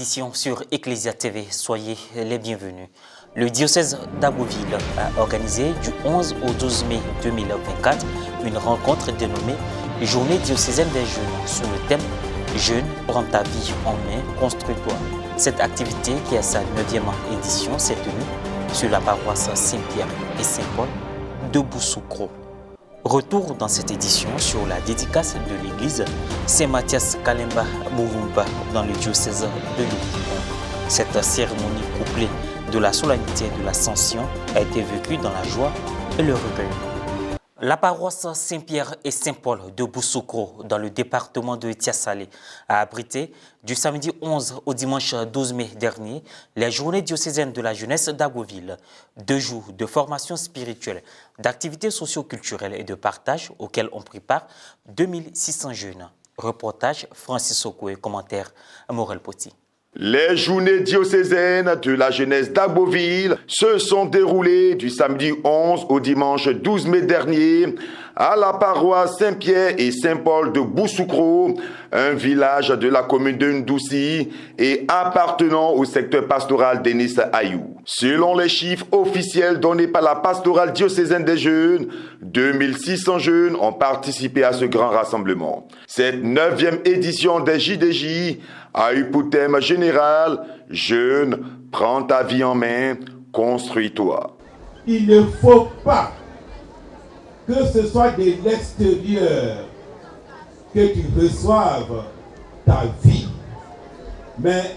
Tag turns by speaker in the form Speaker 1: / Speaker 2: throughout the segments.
Speaker 1: édition sur Ecclesia TV. Soyez les bienvenus. Le diocèse d'Abbeville a organisé du 11 au 12 mai 2024 une rencontre dénommée Journée diocésaine des jeunes sous le thème « Jeunes, prends ta vie en main, construis-toi ». Cette activité, qui a sa 9e édition, s'est tenue sur la paroisse Saint-Pierre et Saint-Paul de Boussoukro. Retour dans cette édition sur la dédicace de l'église Saint-Mathias Kalemba Bourumba dans le diocèse de Lyon. Cette cérémonie couplée de la solennité de l'Ascension a été vécue dans la joie et le recueil. La paroisse Saint-Pierre et Saint-Paul de Boussoukro, dans le département de Tiasalé, a abrité du samedi 11 au dimanche 12 mai dernier les journées diocésaines de la jeunesse d'Abbeville. 2 jours de formation spirituelle, d'activités socio-culturelles et de partage auxquels ont pris part 2600 jeunes. Reportage Francis Okoué, commentaire Morel Poti.
Speaker 2: Les journées diocésaines de la jeunesse d'Abbeville se sont déroulées du samedi 11 au dimanche 12 mai dernier à la paroisse Saint-Pierre et Saint-Paul de Boussoukro, un village de la commune de Ndoussi et appartenant au secteur pastoral d'Enis Ayou. Selon les chiffres officiels donnés par la pastorale diocésaine des jeunes, 2600 jeunes ont participé à ce grand rassemblement. Cette 9e édition des JDJ a eu pour thème général « Jeune, prends ta vie en main, construis-toi ».
Speaker 3: Il ne faut pas que ce soit de l'extérieur que tu reçoives ta vie, mais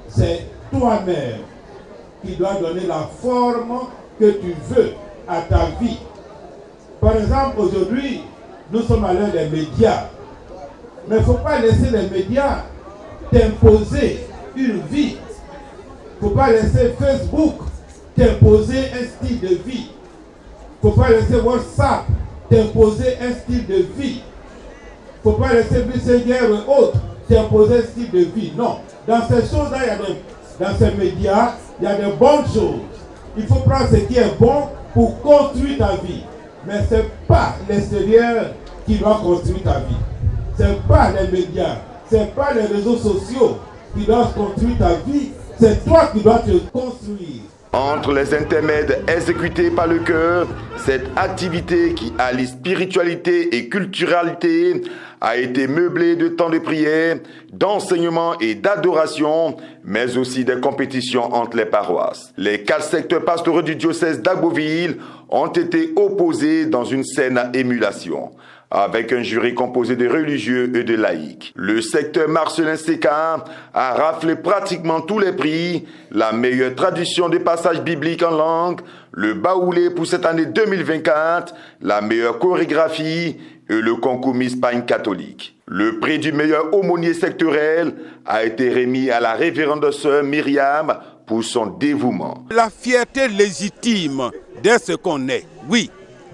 Speaker 3: c'est toi-même qui dois donner la forme que tu veux à ta vie. Par exemple, aujourd'hui, nous sommes à l'heure des médias, mais il ne faut pas laisser les médias t'imposer une vie. Il ne faut pas laisser Facebook t'imposer un style de vie. Il ne faut pas laisser WhatsApp t'imposer un style de vie. Il ne faut pas laisser Messenger et autres t'imposer un style de vie. Non. Dans ces choses-là, dans ces médias, il y a de bonnes choses. Il faut prendre ce qui est bon pour construire ta vie. Mais ce n'est pas l'extérieur qui doit construire ta vie. Ce n'est pas les médias. Ce n'est pas les réseaux sociaux qui doivent construire ta vie, c'est toi qui dois te construire.
Speaker 2: Entre les intermèdes exécutés par le cœur, cette activité qui allie spiritualité et culturalité a été meublée de temps de prière, d'enseignement et d'adoration, mais aussi des compétitions entre les paroisses. Les 4 secteurs pastoraux du diocèse d'Abbeville ont été opposés dans une saine émulation, avec un jury composé de religieux et de laïcs. Le secteur Marcelin Séca a raflé pratiquement tous les prix, la meilleure traduction des passages bibliques en langue, le baoulé pour cette année 2024, la meilleure chorégraphie et le concours Miss Pagne catholique. Le prix du meilleur aumônier sectoriel a été remis à la révérende sœur Myriam pour son dévouement.
Speaker 4: La fierté légitime d'être ce qu'on est, oui,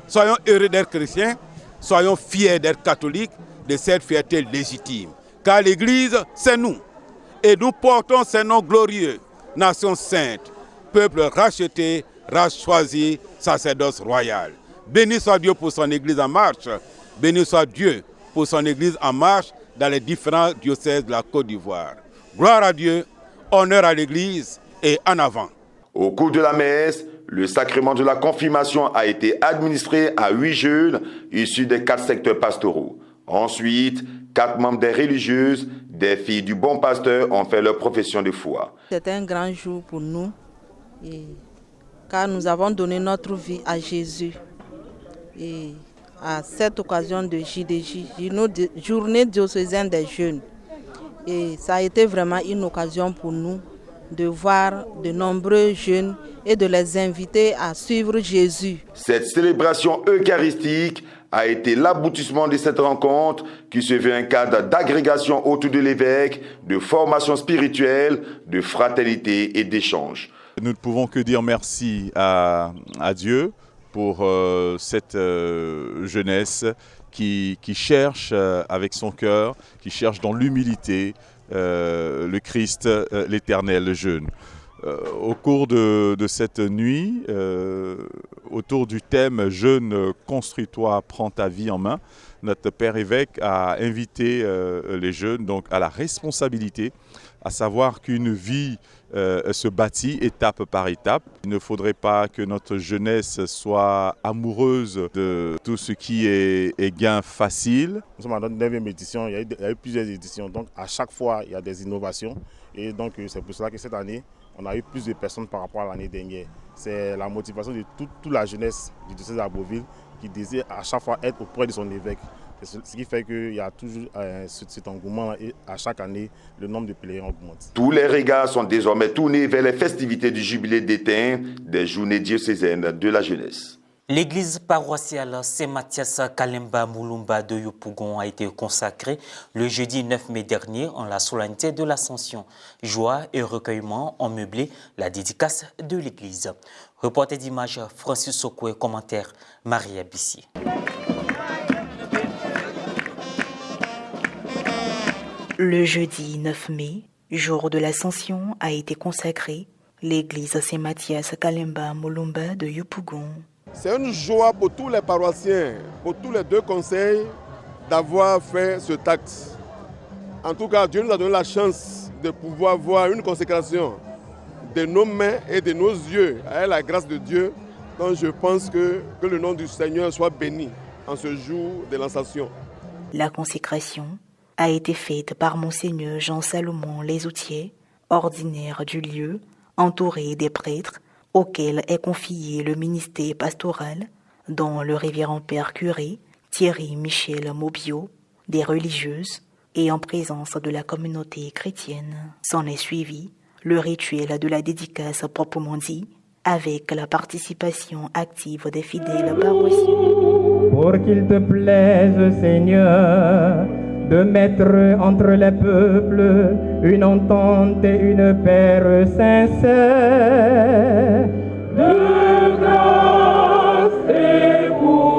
Speaker 4: soyons heureux d'être chrétiens. Soyons fiers d'être catholiques, de cette fierté légitime. Car l'Église, c'est nous. Et nous portons ces noms glorieux. Nation sainte, peuple racheté, race choisie, sacerdoce royal. Béni soit Dieu pour son Église en marche. Béni soit Dieu pour son Église en marche dans les différents diocèses de la Côte d'Ivoire. Gloire à Dieu, honneur à l'Église et en avant.
Speaker 2: Au cours de la messe, le sacrement de la confirmation a été administré à 8 jeunes issus des 4 secteurs pastoraux. Ensuite, 4 membres des religieuses, des filles du bon pasteur, ont fait leur profession de foi.
Speaker 5: C'est un grand jour pour nous, car nous avons donné notre vie à Jésus. Et à cette occasion de JDJ, Journée diocésaine des jeunes, et ça a été vraiment une occasion pour nous de voir de nombreux jeunes et de les inviter à suivre Jésus.
Speaker 2: Cette célébration eucharistique a été l'aboutissement de cette rencontre qui se veut un cadre d'agrégation autour de l'évêque, de formation spirituelle, de fraternité et d'échange.
Speaker 6: Nous ne pouvons que dire merci à Dieu pour cette jeunesse qui cherche avec son cœur, qui cherche dans l'humilité le Christ, l'Éternel, le jeune. Au cours de cette nuit, autour du thème « Jeune, construis-toi, prends ta vie en main », notre Père évêque a invité les jeunes donc, à la responsabilité à savoir qu'une vie se bâtit étape par étape. Il ne faudrait pas que notre jeunesse soit amoureuse de tout ce qui est gain facile.
Speaker 7: Nous sommes à notre 9e édition, il y a eu plusieurs éditions, donc à chaque fois il y a des innovations et donc c'est pour cela que cette année on a eu plus de personnes par rapport à l'année dernière. C'est la motivation de toute la jeunesse du diocèse d'Abbeville qui désire à chaque fois être auprès de son évêque. Ce qui fait qu'il y a toujours cet engouement et à chaque année, le nombre de pèlerins augmente.
Speaker 2: Tous les regards sont désormais tournés vers les festivités du jubilé d'étain des journées diocésaines de la jeunesse.
Speaker 1: L'église paroissiale Saint-Mathias Kalemba Mulumba de Yopougon a été consacrée le jeudi 9 mai dernier en la solennité de l'Ascension. Joie et recueillement ont meublé la dédicace de l'église. Reporter d'image Francis Sokoué, commentaire Maria Bissi.
Speaker 8: Le jeudi 9 mai, jour de l'Ascension, a été consacrée l'église Saint-Mathias Kalemba Mulumba de Yopougon.
Speaker 9: C'est une joie pour tous les paroissiens, pour tous les deux conseils d'avoir fait ce acte. En tout cas, Dieu nous a donné la chance de pouvoir voir une consécration de nos mains et de nos yeux, avec la grâce de Dieu. Donc je pense que le nom du Seigneur soit béni en ce jour de l'Ascension.
Speaker 8: La consécration a été faite par Monseigneur Jean-Salomon Lesoutier, ordinaire du lieu, entouré des prêtres, auquel est confié le ministère pastoral, dont le révérend père curé Thierry Michel Maubiot, des religieuses et en présence de la communauté chrétienne. S'en est suivi le rituel de la dédicace proprement dit, avec la participation active des fidèles paroissiens.
Speaker 10: Pour qu'il te plaise, Seigneur, de mettre entre les peuples une entente et une paix sincère. De grâce écoute-nous.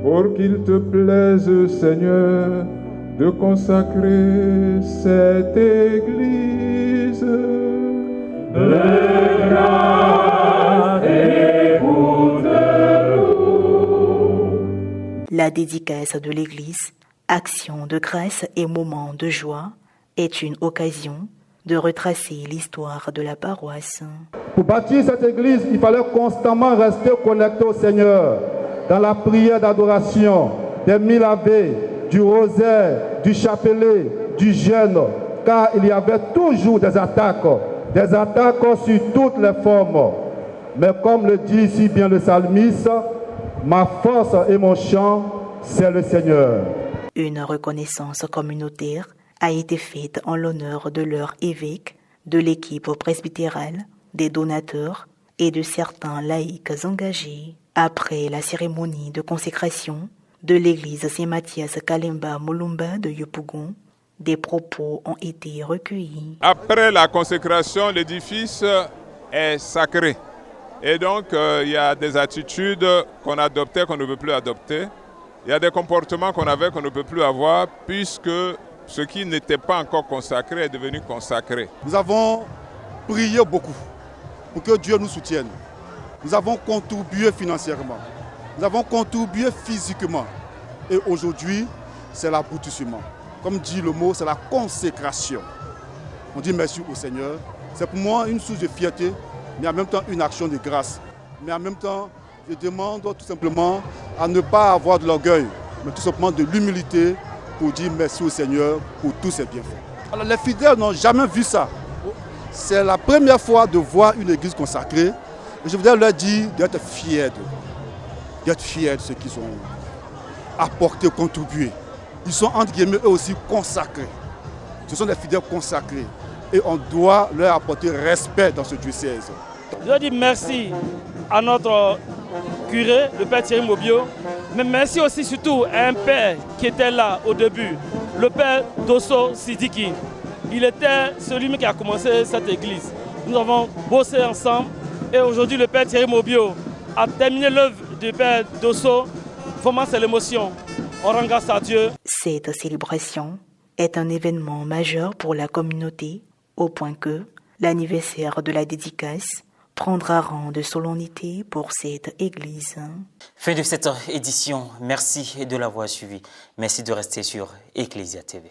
Speaker 11: Pour qu'il te plaise, Seigneur, de consacrer cette Église.
Speaker 10: De grâce écoute-nous.
Speaker 8: La dédicace de l'Église, action de grâce et moment de joie, est une occasion de retracer l'histoire de la paroisse.
Speaker 11: Pour bâtir cette Église, il fallait constamment rester connecté au Seigneur, dans la prière d'adoration, des 1000 Ave, du rosaire, du chapelet, du jeûne, car il y avait toujours des attaques sur toutes les formes. Mais comme le dit si bien le psalmiste, ma force et mon chant, c'est le Seigneur.
Speaker 8: Une reconnaissance communautaire a été faite en l'honneur de leur évêque, de l'équipe presbytérale, des donateurs et de certains laïcs engagés. Après la cérémonie de consécration de l'église Saint-Mathias Kalemba Mulumba de Yopougon, des propos ont été recueillis.
Speaker 12: Après la consécration, l'édifice est sacré. Et donc, il y a des attitudes qu'on adoptait, qu'on ne peut plus adopter. Il y a des comportements qu'on avait, qu'on ne peut plus avoir, puisque ce qui n'était pas encore consacré est devenu consacré.
Speaker 9: Nous avons prié beaucoup pour que Dieu nous soutienne. Nous avons contribué financièrement. Nous avons contribué physiquement. Et aujourd'hui, c'est l'aboutissement. Comme dit le mot, c'est la consécration. On dit merci au Seigneur. C'est pour moi une source de fierté, mais en même temps une action de grâce. Mais en même temps, je demande tout simplement à ne pas avoir de l'orgueil, mais tout simplement de l'humilité pour dire merci au Seigneur pour tous ses bienfaits. Alors les fidèles n'ont jamais vu ça. C'est la première fois de voir une église consacrée. Et je voudrais leur dire d'être fiers de ceux qui sont apportés, contribués. Ils sont entre guillemets eux aussi consacrés. Ce sont des fidèles consacrés. Et on doit leur apporter respect dans ce diocèse.
Speaker 13: Je dis merci à notre curé, le père Thierry Maubiot, mais merci aussi surtout à un père qui était là au début, le père Dosso Sidiki. Il était celui qui a commencé cette église. Nous avons bossé ensemble et aujourd'hui le père Thierry Maubiot a terminé l'œuvre du père Dosso. Vraiment c'est l'émotion. On rend grâce à Dieu.
Speaker 8: Cette célébration est un événement majeur pour la communauté, au point que l'anniversaire de la dédicace prendra rang de solennité pour cette église.
Speaker 1: Fin de cette édition. Merci de l'avoir suivi. Merci de rester sur Ecclesia TV.